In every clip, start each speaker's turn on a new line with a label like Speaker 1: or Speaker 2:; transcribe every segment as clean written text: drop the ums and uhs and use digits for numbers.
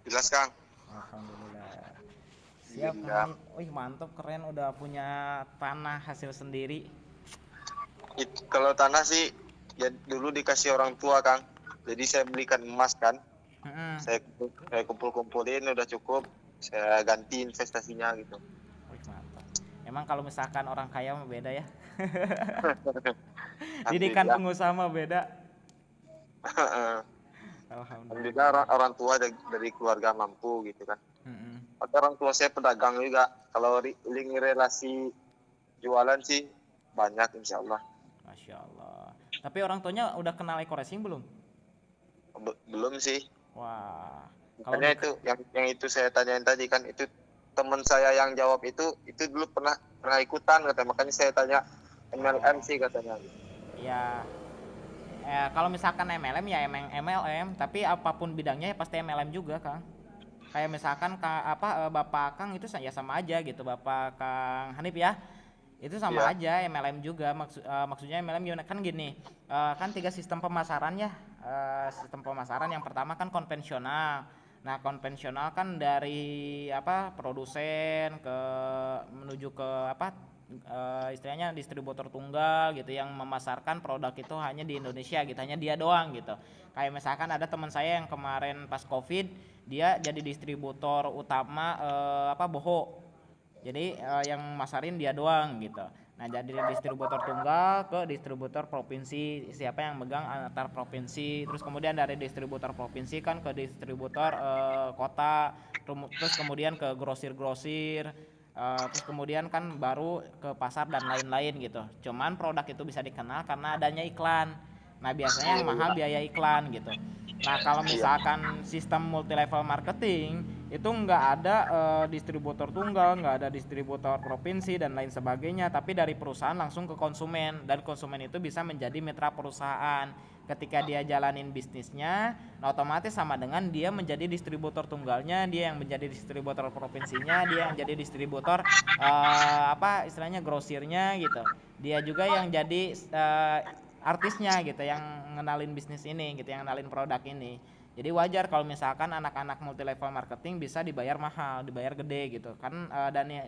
Speaker 1: Jelas Kang.
Speaker 2: Alhamdulillah. Siap Kang
Speaker 1: Alhamdulillah.
Speaker 2: Hanif. Wih mantap, keren, udah punya tanah hasil sendiri.
Speaker 1: Kalau tanah sih ya dulu dikasih orang tua Kang. Jadi saya belikan emas kan.
Speaker 2: Mm-mm.
Speaker 1: Saya kumpul-kumpulin udah cukup. Saya ganti investasinya gitu.
Speaker 2: Wih mantap. Emang kalau misalkan orang kaya mah beda ya. Didikan
Speaker 1: Alhamdulillah.
Speaker 2: pengusaha mah beda.
Speaker 1: Alhamdulillah
Speaker 2: Alhamdulillah.
Speaker 1: orang tua dari keluarga mampu gitu kan.
Speaker 2: Mm-mm.
Speaker 1: Atau orang tua saya pedagang juga. Kalau link relasi jualan sih banyak insya Allah.
Speaker 2: Masya Allah. Tapi orang tuanya udah kenal eco racing belum?
Speaker 1: Belum sih.
Speaker 2: Wah, kalau
Speaker 1: Makanya itu yang itu saya tanyain tadi kan itu teman saya yang jawab itu dulu pernah pernah ikutan katanya, makanya saya tanya MLM
Speaker 2: oh
Speaker 1: sih katanya.
Speaker 2: ya, kalau misalkan MLM ya emang MLM, tapi apapun bidangnya ya pasti MLM juga Kang. Kayak misalkan Bapak Kang itu ya sama aja gitu, Bapak Kang Hanif ya, itu sama
Speaker 1: Iya,
Speaker 2: aja MLM juga. Maksudnya MLM gimana kan gini, kan tiga sistem pemasaran ya. Sistem pemasaran yang pertama kan konvensional. Nah konvensional kan dari produsen ke menuju ke istilahnya distributor tunggal gitu yang memasarkan produk itu hanya di Indonesia gitu, hanya dia doang gitu. Kayak misalkan ada teman saya yang kemarin pas Covid, dia jadi distributor utama boho, jadi yang masarin dia doang gitu. Nah jadi distributor tunggal ke distributor provinsi, siapa yang megang antar provinsi, terus kemudian dari distributor provinsi kan ke distributor kota, terus kemudian ke grosir-grosir, terus kemudian kan baru ke pasar dan lain-lain gitu. Cuman produk itu bisa dikenal karena adanya iklan. Nah biasanya yang mahal biaya iklan gitu. Nah kalau
Speaker 1: iya,
Speaker 2: misalkan sistem multi level marketing itu nggak ada distributor tunggal, nggak ada distributor provinsi dan lain sebagainya, tapi dari perusahaan langsung ke konsumen, dan konsumen itu bisa menjadi mitra perusahaan. Ketika dia jalanin bisnisnya, nah otomatis sama dengan dia menjadi distributor tunggalnya, dia yang menjadi distributor provinsinya, dia yang jadi distributor istilahnya grosirnya gitu. Dia juga yang jadi artisnya gitu, yang ngenalin bisnis ini gitu, yang ngenalin produk ini. Jadi wajar kalau misalkan anak-anak multi level marketing bisa dibayar mahal, dibayar gede gitu. Kan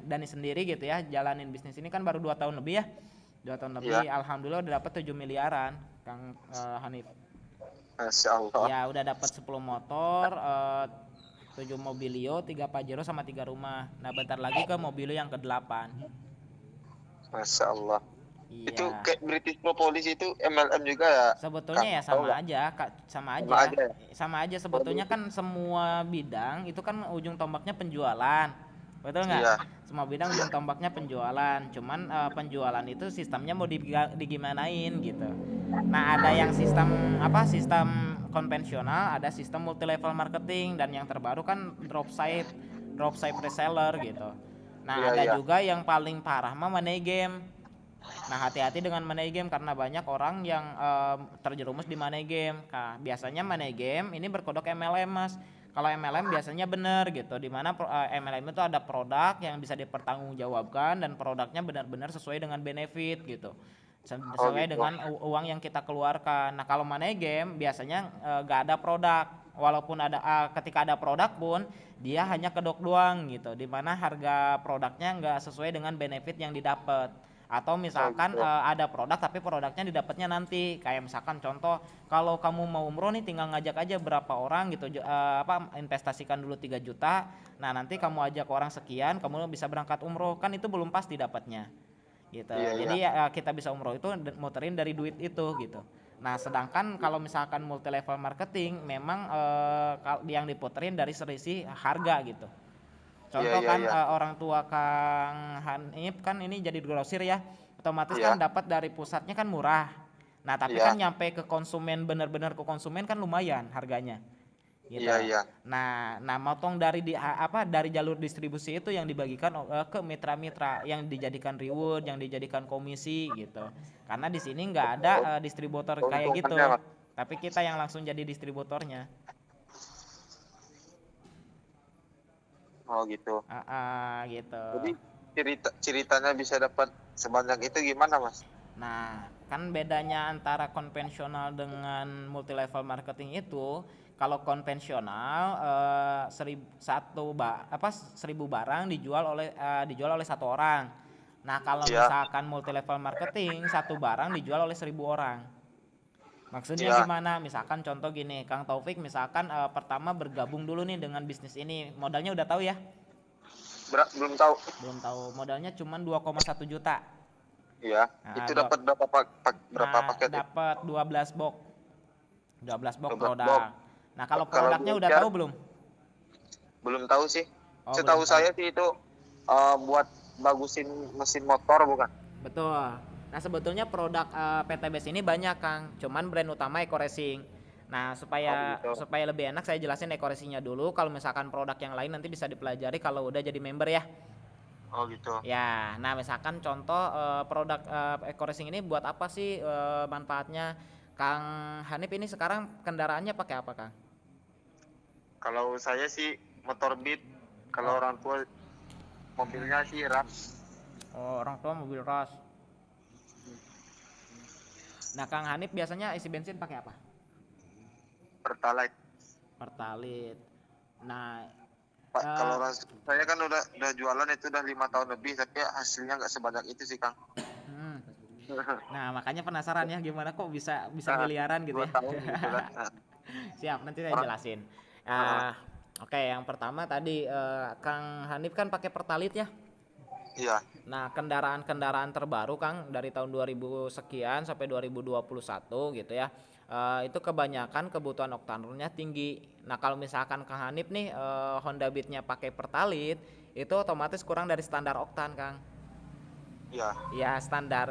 Speaker 2: Dani sendiri gitu ya, jalanin bisnis ini kan baru 2 tahun lebih ya. 2 tahun
Speaker 1: iya,
Speaker 2: lebih, alhamdulillah udah dapat 7 miliaran, Kang Hanif.
Speaker 1: Masya Allah,
Speaker 2: Ya udah dapat 10 motor, 7 mobilio, 3 Pajero sama 3 rumah. Nah bentar lagi ke mobilio yang ke-8.
Speaker 1: Masya Allah. Itu
Speaker 2: Iya.
Speaker 1: kayak British Propolis itu MLM juga ya
Speaker 2: Sebetulnya
Speaker 1: Kang,
Speaker 2: ya
Speaker 1: tahu
Speaker 2: sama
Speaker 1: nggak?
Speaker 2: aja, Kak, sama
Speaker 1: Sama
Speaker 2: aja.
Speaker 1: aja ya.
Speaker 2: Sama aja
Speaker 1: Kalau
Speaker 2: sebetulnya
Speaker 1: British,
Speaker 2: kan semua bidang itu kan ujung tombaknya penjualan. Betul nggak?
Speaker 1: iya,
Speaker 2: Semua bidang
Speaker 1: iya,
Speaker 2: ujung tombaknya penjualan. Cuman penjualan itu sistemnya mau digimanain gitu. Nah, ada
Speaker 1: oh
Speaker 2: yang
Speaker 1: gitu,
Speaker 2: sistem konvensional, ada sistem multi level marketing, dan yang terbaru kan dropship reseller gitu. Nah,
Speaker 1: iya,
Speaker 2: ada
Speaker 1: iya,
Speaker 2: juga yang paling parah mah money game. Nah, hati-hati dengan money game karena banyak orang yang terjerumus di money game. Nah, biasanya money game ini berkodok MLM, Mas. Kalau MLM biasanya benar gitu, di mana MLM itu ada produk yang bisa dipertanggungjawabkan dan produknya benar-benar sesuai dengan benefit gitu.
Speaker 1: oh
Speaker 2: Sesuai
Speaker 1: gitu,
Speaker 2: dengan uang yang kita keluarkan. Nah, kalau money game biasanya gak ada produk. Walaupun ada ketika ada produk pun dia hanya kedok doang gitu, di mana harga produknya nggak sesuai dengan benefit yang didapat. Atau
Speaker 1: oh
Speaker 2: misalkan
Speaker 1: gitu,
Speaker 2: ada produk tapi produknya didapatnya nanti, kayak misalkan contoh, kalau kamu mau umroh nih tinggal ngajak aja berapa orang gitu, investasikan dulu 3 juta, nah nanti kamu ajak orang sekian kamu bisa berangkat umroh, kan itu belum pasti dapatnya gitu.
Speaker 1: iya, iya,
Speaker 2: Jadi kita bisa umroh itu muterin dari duit itu gitu. Nah sedangkan kalau misalkan multi level marketing memang yang diputerin dari selisih harga gitu.
Speaker 1: iya,
Speaker 2: Contoh
Speaker 1: iya,
Speaker 2: kan
Speaker 1: iya,
Speaker 2: orang tua Kang Hanif kan ini jadi grosir ya, otomatis kan
Speaker 1: iya,
Speaker 2: dapat dari pusatnya kan murah. Nah tapi kan
Speaker 1: iya,
Speaker 2: nyampe ke konsumen, benar-benar ke konsumen kan lumayan harganya gitu.
Speaker 1: iya, iya.
Speaker 2: Nah motong dari dari jalur distribusi itu yang dibagikan ke mitra-mitra, yang dijadikan reward, yang dijadikan komisi gitu. Karena di sini nggak ada distributor kayak
Speaker 1: Keuntungannya
Speaker 2: gitu,
Speaker 1: Mas.
Speaker 2: tapi kita yang langsung jadi distributornya.
Speaker 1: Oh gitu.
Speaker 2: Gitu.
Speaker 1: Jadi ceritanya bisa dapat sebanyak itu gimana Mas?
Speaker 2: Nah, kan bedanya antara konvensional dengan multi level marketing itu, Kalau konvensional seribu barang dijual oleh satu orang. Nah kalau
Speaker 1: Iya,
Speaker 2: misalkan multi level marketing, satu barang dijual oleh 1.000 orang. Maksudnya
Speaker 1: iya.
Speaker 2: gimana? Misalkan contoh gini, Kang Taufik misalkan pertama bergabung dulu nih dengan bisnis ini, modalnya udah tahu ya?
Speaker 1: Belum tahu.
Speaker 2: Belum tahu. Modalnya cuma 2,1 juta.
Speaker 1: Iya.
Speaker 2: Nah,
Speaker 1: Itu dapat berapa paket itu?
Speaker 2: dapat 12 box. 12 box
Speaker 1: 12 box.
Speaker 2: produk. Nah, kalau
Speaker 1: Kalau
Speaker 2: produknya
Speaker 1: di
Speaker 2: udah
Speaker 1: share
Speaker 2: tahu belum?
Speaker 1: belum tahu sih.
Speaker 2: Oh, belum
Speaker 1: Setahu
Speaker 2: tahu.
Speaker 1: saya sih itu buat bagusin mesin motor bukan?
Speaker 2: Betul. Nah, sebetulnya produk PTBS ini banyak, Kang. Cuman brand utama Eco Racing. Nah,
Speaker 1: Oh
Speaker 2: supaya
Speaker 1: gitu.
Speaker 2: supaya lebih enak saya jelasin Eco Racing-nya dulu. Kalau misalkan produk yang lain nanti bisa dipelajari kalau udah jadi member ya.
Speaker 1: Oh gitu.
Speaker 2: Ya, nah misalkan contoh produk Eco Racing ini buat apa sih manfaatnya? Kang Hanif ini sekarang kendaraannya pakai apa, Kang?
Speaker 1: Kalau saya sih motor Beat. Kalau
Speaker 2: Oh,
Speaker 1: orang tua mobilnya sih Ram.
Speaker 2: oh orang tua mobil ras. Nah, Kang Hanif biasanya isi bensin pakai apa?
Speaker 1: Pertalite.
Speaker 2: Pertalite. Nah,
Speaker 1: Pak, kalau
Speaker 2: eh,
Speaker 1: orang saya kan udah jualan itu udah 5 tahun lebih, tapi hasilnya nggak sebanyak itu sih Kang.
Speaker 2: hmm. Nah makanya penasaran ya gimana kok bisa bisa
Speaker 1: Nah,
Speaker 2: miliaran gitu
Speaker 1: dua
Speaker 2: ya.
Speaker 1: tahun gitu kan. Nah,
Speaker 2: Siap, nanti saya
Speaker 1: orang
Speaker 2: jelasin.
Speaker 1: nah,
Speaker 2: Ah, oke, yang pertama tadi Kang Hanif kan pakai Pertalite ya.
Speaker 1: iya,
Speaker 2: Nah, kendaraan-kendaraan terbaru Kang dari tahun 2000 sekian sampai 2021 gitu ya. Itu kebanyakan kebutuhan oktannya tinggi. Nah, kalau misalkan Kang Hanif nih Honda Beat-nya pakai Pertalite, itu otomatis kurang dari standar oktan, Kang.
Speaker 1: iya,
Speaker 2: Ya, standar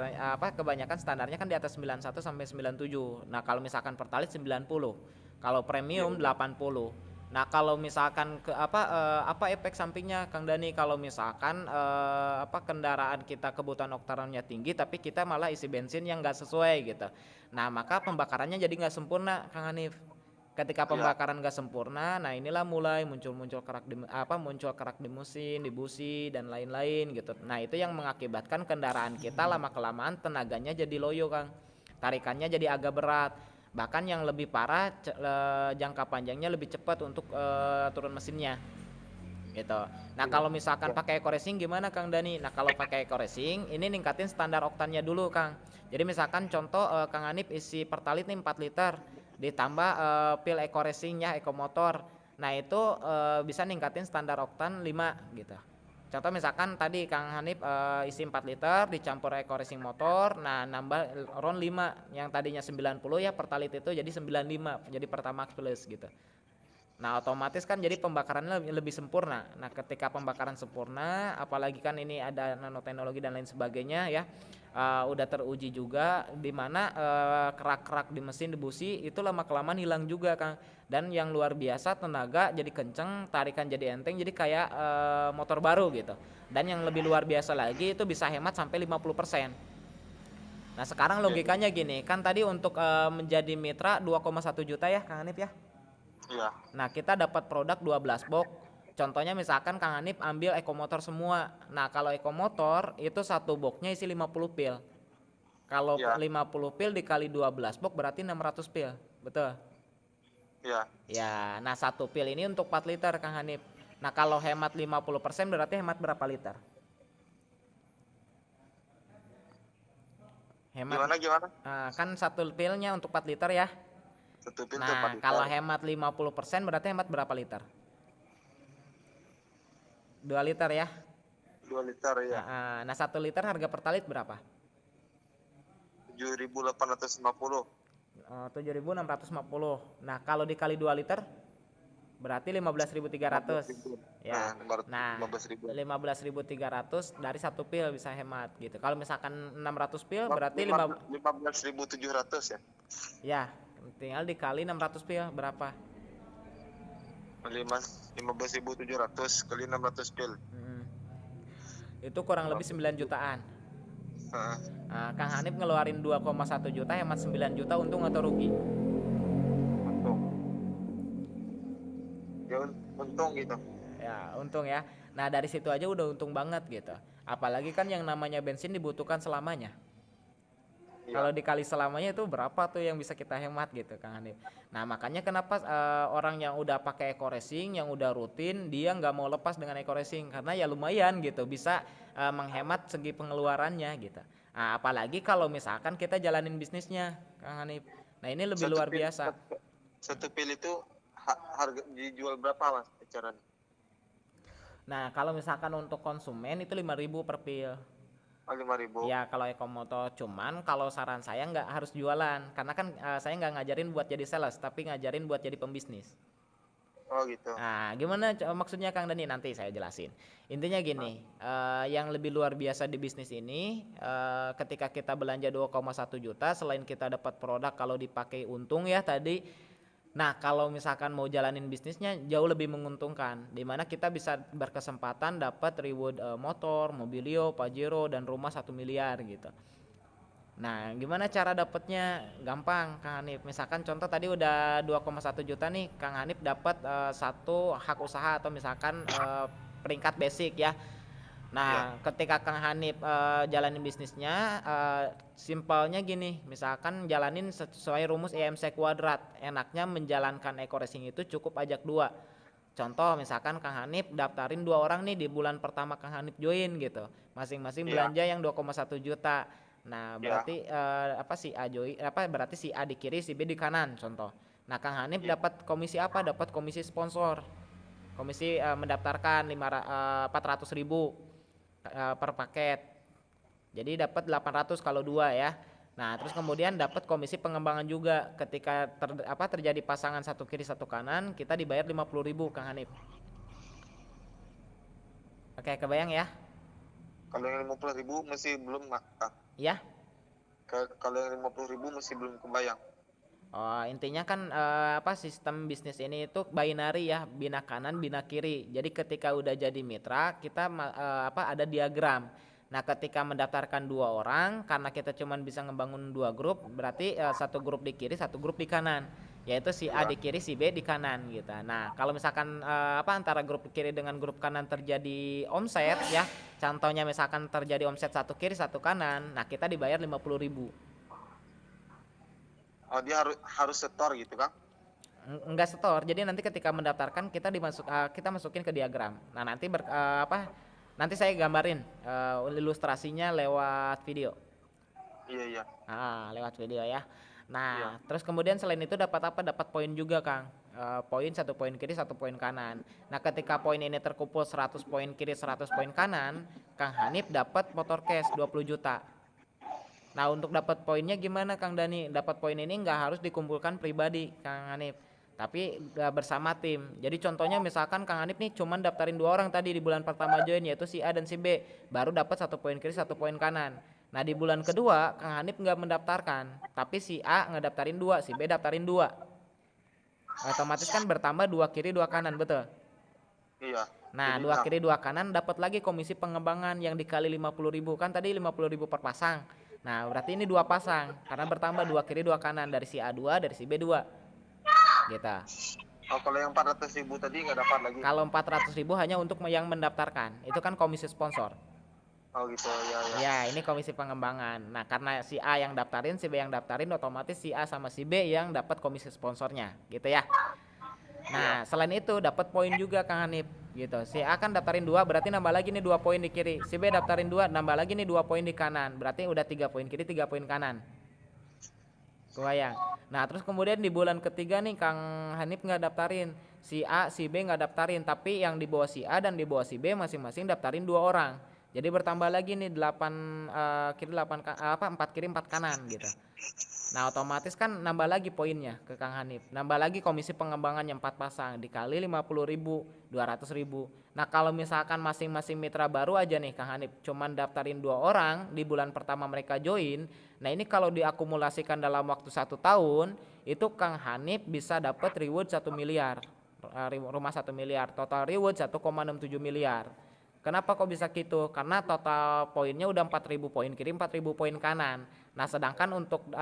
Speaker 2: kebanyakan standarnya kan di atas 91 sampai 97. Nah, kalau misalkan Pertalite 90. Kalau
Speaker 1: iya,
Speaker 2: premium
Speaker 1: iya.
Speaker 2: 80. Nah, kalau misalkan apa efek sampingnya Kang Dani kalau misalkan kendaraan kita kebutuhan oktannya tinggi tapi kita malah isi bensin yang enggak sesuai gitu. Nah, maka pembakarannya jadi nggak sempurna Kang Hanif. Ketika
Speaker 1: Iya.
Speaker 2: pembakaran gak sempurna, nah inilah mulai muncul kerak di mesin, di busi dan lain-lain gitu. Nah, itu yang mengakibatkan kendaraan kita lama kelamaan tenaganya jadi loyo, Kang. Tarikannya jadi agak berat. Bahkan yang lebih parah jangka panjangnya lebih cepat untuk turun mesinnya gitu. Nah,
Speaker 1: Iya.
Speaker 2: kalau misalkan
Speaker 1: Iya.
Speaker 2: pakai Eco Racing gimana Kang Dani? Nah, kalau pakai Eco Racing ini ningkatin standar oktannya dulu, Kang. Jadi misalkan contoh Kang Anip isi Pertalite nih 4 liter ditambah pil Eco Racing ya, Eco Motor. Nah, itu bisa ningkatin standar oktan 5 gitu. Contoh misalkan tadi Kang Hanif isi 4 liter dicampur Eco Racing motor, nah nambah round 5 yang tadinya 90 ya Pertalite itu jadi 95, jadi Pertamax Plus gitu. Nah, otomatis kan jadi pembakarannya lebih sempurna. Nah, ketika pembakaran sempurna, apalagi kan ini ada nanoteknologi dan lain sebagainya ya, udah teruji juga di mana kerak-kerak di mesin di busi itu lama kelamaan hilang juga, Kang. Dan yang luar biasa tenaga jadi kenceng, tarikan jadi enteng, jadi kayak motor baru gitu. Dan yang lebih luar biasa lagi itu bisa hemat sampai 50%. Nah, sekarang
Speaker 1: Iya.
Speaker 2: logikanya gini, kan tadi untuk menjadi mitra 2,1 juta ya, Kang Hanif ya.
Speaker 1: Iya.
Speaker 2: Nah, kita dapat produk 12 box. Contohnya misalkan Kang Hanif ambil ekomotor semua. Nah, kalau ekomotor itu satu boxnya isi 50 pil. Kalau
Speaker 1: Iya.
Speaker 2: 50 pil dikali 12 box berarti 600 pil. Betul?
Speaker 1: Iya.
Speaker 2: Ya, nah satu pil ini untuk 4 liter Kang Hanif. Nah, kalau hemat 50% berarti hemat berapa liter? Hemat
Speaker 1: Gimana gimana?
Speaker 2: kan satu pilnya untuk 4 liter ya.
Speaker 1: Satu pil tuh 4
Speaker 2: Nah, kalau
Speaker 1: liter.
Speaker 2: hemat 50% berarti hemat berapa liter? 2 liter ya.
Speaker 1: 2 liter ya.
Speaker 2: Nah, 1 liter harga Pertalite berapa?
Speaker 1: 7.850.
Speaker 2: 7.650. Nah, kalau dikali 2 liter berarti 15.300
Speaker 1: 15.000.
Speaker 2: ya. Nah,
Speaker 1: 15.000.
Speaker 2: 15.300 dari satu pil bisa hemat gitu. Kalau misalkan 600 pil berarti
Speaker 1: 15.700 ya.
Speaker 2: ya, tinggal dikali 600 pil berapa?
Speaker 1: 15.700 kali 600 pil.
Speaker 2: Itu kurang lebih 9 jutaan.
Speaker 1: Heeh.
Speaker 2: Nah, Kang Hanif ngeluarin 2,1 juta hemat 9 juta untung atau rugi?
Speaker 1: Untung. Ya untung gitu.
Speaker 2: Ya, untung ya. Nah, dari situ aja udah untung banget gitu. Apalagi kan yang namanya bensin dibutuhkan selamanya. Kalau
Speaker 1: Iya.
Speaker 2: dikali selamanya itu berapa tuh yang bisa kita hemat gitu Kang Hanif. Nah makanya kenapa orang yang udah pakai eco racing, yang udah rutin, dia nggak mau lepas dengan eco racing karena ya lumayan gitu, bisa menghemat segi pengeluarannya gitu. Nah, apalagi kalau misalkan kita jalanin bisnisnya Kang Hanif. Nah ini lebih
Speaker 1: Satu
Speaker 2: luar
Speaker 1: pil
Speaker 2: biasa.
Speaker 1: satu pil itu harga dijual berapa Mas eceran?
Speaker 2: Nah kalau misalkan untuk konsumen itu 5.000 per pil.
Speaker 1: Oh, 5.000.
Speaker 2: Ya kalau ekomoto, cuman kalau saran saya nggak harus jualan karena kan saya nggak ngajarin buat jadi sales tapi ngajarin buat jadi pembisnis.
Speaker 1: Oh gitu.
Speaker 2: Nah gimana maksudnya Kang Dani, nanti saya jelasin. Intinya
Speaker 1: Nah,
Speaker 2: gini, yang lebih luar biasa di bisnis ini ketika kita belanja 2,1 juta, selain kita dapat produk kalau dipakai untung ya tadi. Nah kalau misalkan mau jalanin bisnisnya jauh lebih menguntungkan, dimana kita bisa berkesempatan dapat reward motor, mobilio, pajero dan rumah 1 miliar gitu. Nah, gimana cara dapatnya? Gampang, Kang Hanif. Misalkan contoh tadi udah 2,1 juta nih, Kang Hanif dapat satu hak usaha atau misalkan peringkat basic ya.
Speaker 1: iya.
Speaker 2: Nah, ketika Kang Hanif jalanin bisnisnya, simpelnya gini, misalkan jalanin sesuai rumus IMC kuadrat. Enaknya menjalankan eco racing itu cukup ajak dua. Contoh misalkan Kang Hanif daftarin 2 orang nih di bulan pertama Kang Hanif join gitu. Masing-masing
Speaker 1: Iya.
Speaker 2: belanja yang 2,1 juta. Nah,
Speaker 1: Iya.
Speaker 2: berarti apa si A join berarti si A di kiri, si B di kanan contoh. Nah, Kang Hanif
Speaker 1: Iya.
Speaker 2: dapat komisi apa? Dapat komisi sponsor. Komisi mendaftarkan 400.000 per paket. Jadi dapat 800 kalau dua ya. Nah, terus kemudian dapat komisi pengembangan juga ketika terjadi pasangan satu kiri satu kanan, kita dibayar 50.000 Kang Hanif. Oke, kebayang ya?
Speaker 1: Kalau yang 50.000 masih belum Kak.
Speaker 2: Ya.
Speaker 1: Kalau yang 50.000 masih belum kebayang.
Speaker 2: Oh, intinya kan sistem bisnis ini itu binary ya, bina kanan, bina kiri. Jadi ketika udah jadi mitra, kita ada diagram. Nah, ketika mendaftarkan 2 orang, karena kita cuma bisa ngebangun 2 grup, berarti satu grup di kiri, satu grup di kanan, yaitu si A
Speaker 1: Iya.
Speaker 2: di kiri, si B di kanan gitu. Nah, kalau misalkan antara grup kiri dengan grup kanan terjadi omset ya, contohnya misalkan terjadi omset satu kiri, satu kanan, nah kita dibayar 50.000.
Speaker 1: Oh, dia harus setor gitu Kang.
Speaker 2: Enggak setor, jadi nanti ketika mendaftarkan kita masukin ke diagram. Nah nanti nanti saya gambarin ilustrasinya lewat video.
Speaker 1: Iya, iya.
Speaker 2: Lewat video ya.
Speaker 1: Iya.
Speaker 2: Nah terus kemudian selain itu dapat apa, dapat poin juga Kang. Poin, 1 poin kiri, 1 poin kanan. Nah ketika poin ini terkumpul 100 poin kiri, 100 poin kanan, Kang Hanif dapat motor cash 20 juta. Nah untuk dapat poinnya gimana Kang Dani? Dapat poin ini nggak harus dikumpulkan pribadi Kang Hanif, tapi bersama tim. Jadi contohnya misalkan Kang Hanif nih cuman daftarin 2 orang tadi di bulan pertama join, yaitu si A dan si B, baru dapat 1 poin kiri, 1 poin kanan. Nah di bulan kedua Kang Hanif nggak mendaftarkan, tapi si A ngedaftarin 2, si B daftarin 2. Otomatis kan bertambah 2 kiri 2 kanan, betul?
Speaker 1: Iya.
Speaker 2: Nah
Speaker 1: Jadi
Speaker 2: 2 kiri 2 kanan dapat lagi komisi pengembangan yang dikali 50.000, kan tadi 50.000 per pasang. Nah berarti ini 2 pasang karena bertambah 2 kiri 2 kanan, dari si A 2, dari si B 2 gitu.
Speaker 1: oh, kalau yang 400.000 tadi nggak dapat lagi.
Speaker 2: Kalau 400.000 hanya untuk yang mendaftarkan, itu kan komisi sponsor.
Speaker 1: Oh gitu, ya, ya.
Speaker 2: Ya ini komisi pengembangan. Nah karena si A yang daftarin, si B yang daftarin, otomatis si A sama si B yang dapat komisi sponsornya gitu ya. Nah selain itu dapat poin juga Kang Hanif gitu. Si A kan daftarin 2, berarti nambah lagi nih 2 poin di kiri. Si B daftarin 2, nambah lagi nih 2 poin di kanan. Berarti udah 3 poin kiri, 3 poin kanan. Kebayang. Nah terus kemudian di bulan ketiga nih Kang Hanif nggak daftarin. Si A, si B nggak daftarin, tapi yang di bawah si A dan di bawah si B masing-masing daftarin 2 orang. Jadi bertambah lagi nih 4 kiri 4 kanan gitu. Nah otomatis kan nambah lagi poinnya ke Kang Hanif, nambah lagi komisi pengembangan yang 4 pasang dikali 50.000, 200.000. Nah kalau misalkan masing-masing mitra baru aja nih Kang Hanif cuman daftarin 2 orang di bulan pertama mereka join, nah ini kalau diakumulasikan dalam waktu 1 tahun itu Kang Hanif bisa dapat reward 1 miliar, rumah 1 miliar, total reward 1,67 miliar. Kenapa kok bisa gitu? Karena total poinnya udah 4.000 poin kiri, 4.000 poin kanan. Nah, sedangkan untuk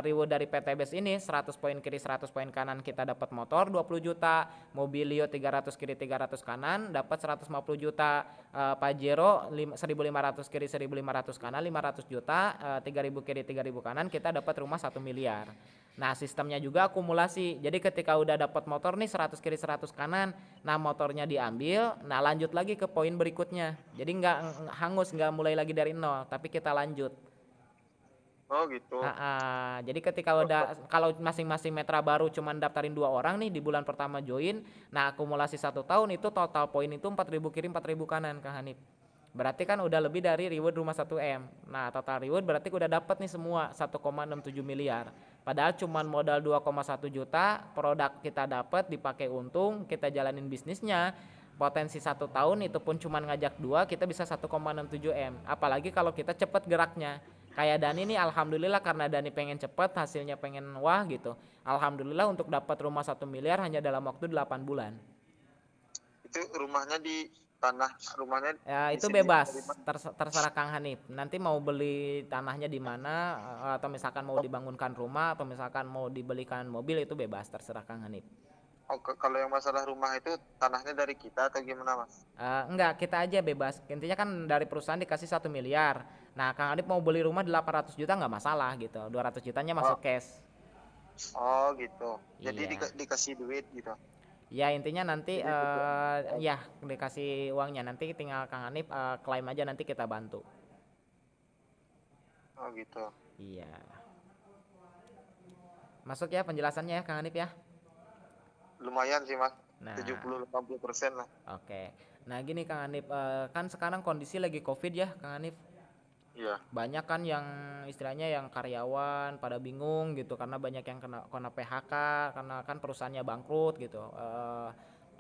Speaker 2: reward dari PTBS ini 100 poin kiri 100 poin kanan kita dapat motor 20 juta, Mobilio 300 kiri 300 kanan dapat 150 juta, Pajero 1.500 kiri 1.500 kanan 500 juta, 3.000 kiri 3.000 kanan kita dapat rumah 1 miliar. Nah, sistemnya juga akumulasi. Jadi ketika udah dapat motor nih 100 kiri 100 kanan, nah motornya diambil, nah lanjut lagi ke poin berikutnya. Jadi nggak hangus, nggak mulai lagi dari nol, tapi kita lanjut.
Speaker 1: Oh gitu.
Speaker 2: Jadi ketika udah kalau masing-masing Metra baru cuman daftarin 2 orang nih di bulan pertama join, nah akumulasi 1 tahun itu total poin itu 4.000 kiri 4.000 kanan Kang Hanif. Berarti kan udah lebih dari reward rumah 1M. Nah total reward berarti udah dapat nih semua 1,67 miliar. Padahal cuman modal 2,1 juta, produk kita dapat dipakai untung, kita jalanin bisnisnya. Potensi 1 tahun itu pun cuman ngajak 2, kita bisa 1,67 M. Apalagi kalau kita cepet geraknya. Kayak Dani nih alhamdulillah karena Dani pengen cepet hasilnya pengen wah gitu. Alhamdulillah untuk dapat rumah 1 miliar hanya dalam waktu 8 bulan.
Speaker 1: Itu rumahnya di tanah rumahnya
Speaker 2: Ya
Speaker 1: di
Speaker 2: itu
Speaker 1: sini
Speaker 2: bebas,
Speaker 1: dari mana?
Speaker 2: terserah Kang Hanif. Nanti mau beli tanahnya di mana atau misalkan mau dibangunkan rumah atau misalkan mau dibelikan mobil itu bebas, terserah Kang Hanif.
Speaker 1: Oh, kalau yang masalah rumah itu tanahnya dari kita atau gimana Mas?
Speaker 2: Enggak, kita aja bebas. Intinya kan dari perusahaan dikasih 1 miliar. Nah, Kang Adip mau beli rumah 800 juta nggak masalah gitu. 200 jutanya
Speaker 1: Oh,
Speaker 2: masuk cash.
Speaker 1: oh gitu. Jadi
Speaker 2: Iya.
Speaker 1: dikasih duit gitu.
Speaker 2: Ya intinya nanti
Speaker 1: Jadi itu,
Speaker 2: ya dikasih uangnya nanti tinggal Kang Hanif klaim aja nanti kita bantu.
Speaker 1: oh gitu.
Speaker 2: Iya. Masuk ya penjelasannya ya Kang Hanif ya.
Speaker 1: Lumayan sih Mas.
Speaker 2: Nah,
Speaker 1: 70-80% lah.
Speaker 2: oke. Nah gini Kang Hanif, kan sekarang kondisi lagi COVID ya Kang Hanif.
Speaker 1: Iya.
Speaker 2: Banyak kan yang istilahnya yang karyawan pada bingung gitu karena banyak yang kena PHK karena kan perusahaannya bangkrut gitu.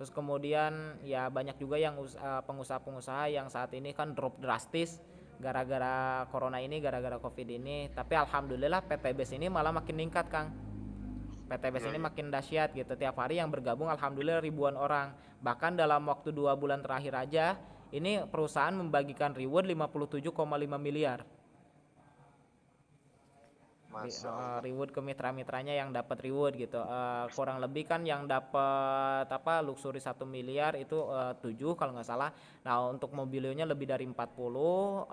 Speaker 2: Terus kemudian ya banyak juga yang pengusaha-pengusaha yang saat ini kan drop drastis gara-gara corona ini, gara-gara COVID ini. Tapi alhamdulillah PTBS ini malah makin meningkat Kang. PTBS
Speaker 1: Iya,
Speaker 2: ini
Speaker 1: iya.
Speaker 2: makin dahsyat gitu. Tiap hari yang bergabung alhamdulillah ribuan orang. Bahkan dalam waktu 2 bulan terakhir aja ini perusahaan membagikan reward 57,5 miliar.
Speaker 1: Masya Allah.
Speaker 2: Reward ke mitra-mitranya yang dapat reward gitu. Kurang lebih kan yang dapat apa luxury 1 miliar itu 7 kalau nggak salah. Nah, untuk mobilionya lebih dari 40,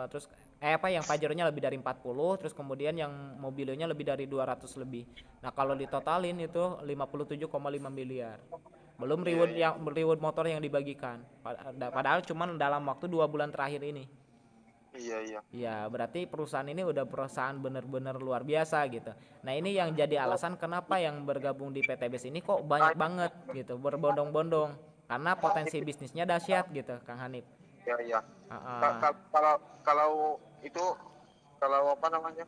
Speaker 2: terus apa yang Pajeronya lebih dari 40, terus kemudian yang mobilionya lebih dari 200 lebih. Nah, kalau ditotalin itu 57,5 miliar. Belum
Speaker 1: Iya,
Speaker 2: reward
Speaker 1: iya.
Speaker 2: yang reward motor yang dibagikan. Padahal cuman dalam waktu 2 bulan terakhir ini.
Speaker 1: Iya, iya.
Speaker 2: Ya, berarti perusahaan ini udah perusahaan bener-bener luar biasa gitu. Nah, ini yang jadi alasan kenapa yang bergabung di PTBS ini kok banyak banget gitu, berbondong-bondong. Karena potensi bisnisnya dahsyat gitu, Kang Hanif.
Speaker 1: Iya, iya.
Speaker 2: Heeh.
Speaker 1: Kalau kalau itu kalau apa namanya?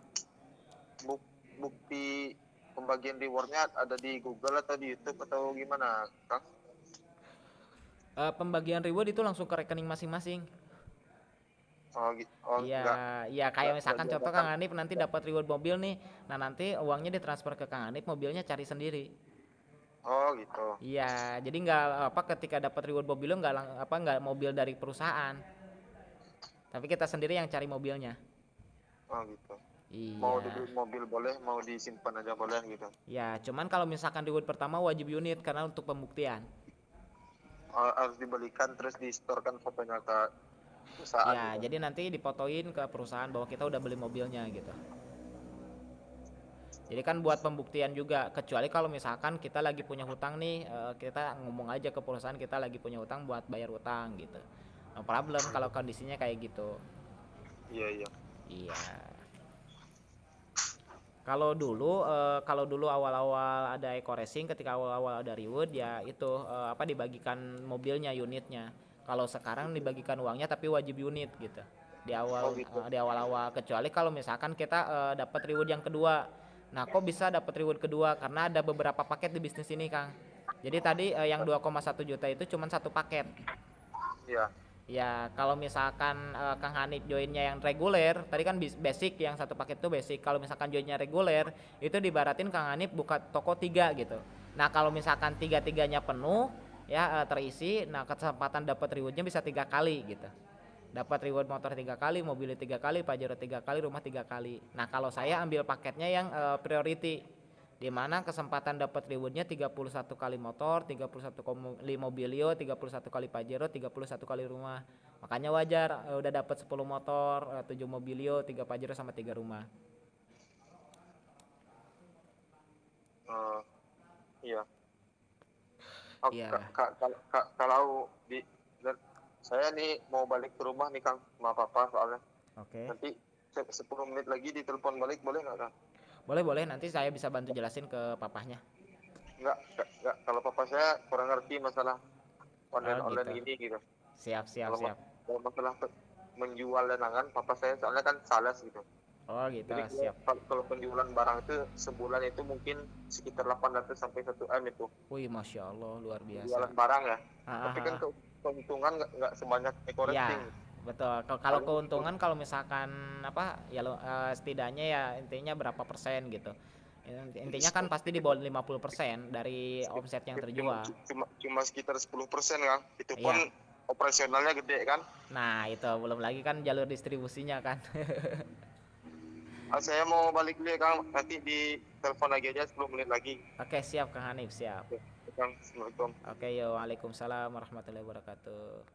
Speaker 1: Bukti pembagian rewardnya ada di Google atau di YouTube atau gimana, Kang?
Speaker 2: Pembagian reward itu langsung ke rekening masing-masing.
Speaker 1: Oh, oh
Speaker 2: Iya, iya kayak
Speaker 1: enggak
Speaker 2: misalkan contoh
Speaker 1: diadakan.
Speaker 2: Kang Hanif nanti dapat reward mobil nih. Nah, nanti uangnya ditransfer ke Kang Hanif, mobilnya cari sendiri.
Speaker 1: Oh, gitu.
Speaker 2: Iya, jadi nggak apa ketika dapat reward mobil nggak mobil dari perusahaan, tapi kita sendiri yang cari mobilnya.
Speaker 1: Oh, gitu. Mau
Speaker 2: Iya.
Speaker 1: dibeli mobil boleh, mau disimpan aja boleh gitu.
Speaker 2: Ya, cuman kalau misalkan reward pertama wajib unit karena untuk pembuktian.
Speaker 1: Oh, harus dibelikan terus distorkan fotonya ke perusahaan
Speaker 2: Ya,
Speaker 1: gitu.
Speaker 2: jadi nanti difotoin ke perusahaan bahwa kita udah beli mobilnya gitu. Jadi kan buat pembuktian juga, kecuali kalau misalkan kita lagi punya hutang nih, kita ngomong aja ke perusahaan kita lagi punya hutang buat bayar hutang gitu. No problem kalau kondisinya kayak gitu.
Speaker 1: Iya, iya.
Speaker 2: Iya. Kalau dulu awal-awal ada Eco Racing, ketika awal-awal ada reward ya itu apa dibagikan mobilnya unitnya. Kalau sekarang dibagikan uangnya tapi wajib unit gitu. Di
Speaker 1: Oh,
Speaker 2: awal
Speaker 1: gitu.
Speaker 2: di awal-awal kecuali kalau misalkan kita dapat reward yang kedua. Nah, kok bisa dapat reward kedua? Karena ada beberapa paket di bisnis ini, Kang. Jadi tadi yang 2,1 juta itu cuma satu paket.
Speaker 1: Iya.
Speaker 2: Ya, kalau misalkan Kang Hanif joinnya yang reguler, tadi kan basic yang satu paket itu basic. Kalau misalkan joinnya reguler, itu dibaratin Kang Hanif buka toko 3 gitu. Nah, kalau misalkan tiga-tiganya penuh, ya terisi, nah kesempatan dapat rewardnya bisa 3 kali gitu. dapat reward motor 3 kali, mobil 3 kali, Pajero 3 kali, rumah 3 kali. Nah kalau saya ambil paketnya yang priority, di mana kesempatan dapat rewardnya 31 kali motor, 31 kali mobilio, 31 kali Pajero, 31 kali rumah. Makanya wajar udah dapat 10 motor, 7 mobilio, 3 Pajero sama 3 rumah.
Speaker 1: Eh, iya. Oh,
Speaker 2: Iya.
Speaker 1: kalau saya nih mau balik ke rumah nih Kang sama Papa soalnya.
Speaker 2: Oke.
Speaker 1: Nanti 10 menit lagi ditelepon balik boleh nggak Kang?
Speaker 2: Boleh, nanti saya bisa bantu jelasin ke papahnya.
Speaker 1: Nggak. Kalau Papa saya kurang ngerti masalah
Speaker 2: Oh
Speaker 1: online
Speaker 2: gitu.
Speaker 1: ini gitu.
Speaker 2: Siap.
Speaker 1: Kalau masalah menjual lenangan, Papa saya soalnya kan sales gitu.
Speaker 2: Oh gitu,
Speaker 1: Jadi
Speaker 2: siap.
Speaker 1: kalau penjualan barang itu sebulan itu mungkin sekitar 800 sampai 1 M itu
Speaker 2: Wih, Masya Allah, luar biasa.
Speaker 1: penjualan barang ya.
Speaker 2: Ah,
Speaker 1: Tapi
Speaker 2: ah,
Speaker 1: kan
Speaker 2: ah.
Speaker 1: keuntungan nggak sebanyak
Speaker 2: Ya,
Speaker 1: decorating.
Speaker 2: betul. Kalau
Speaker 1: Paling
Speaker 2: keuntungan, kalau misalkan apa ya, setidaknya ya intinya berapa persen gitu. Intinya kan pasti di bawah 50% dari omset yang
Speaker 1: cuma,
Speaker 2: terjual.
Speaker 1: cuma sekitar 10% Kang. Itu pun
Speaker 2: Iya.
Speaker 1: operasionalnya gede kan.
Speaker 2: Nah, itu belum lagi kan jalur distribusinya kan.
Speaker 1: Saya mau balik dulu ya Kang. Nanti di telepon lagi aja 10 menit lagi.
Speaker 2: Oke, siap Kang Hanif, siap.
Speaker 1: Oke, Kang. Assalamualaikum.
Speaker 2: Oke, yo, waalaikumsalam warahmatullahi wabarakatuh.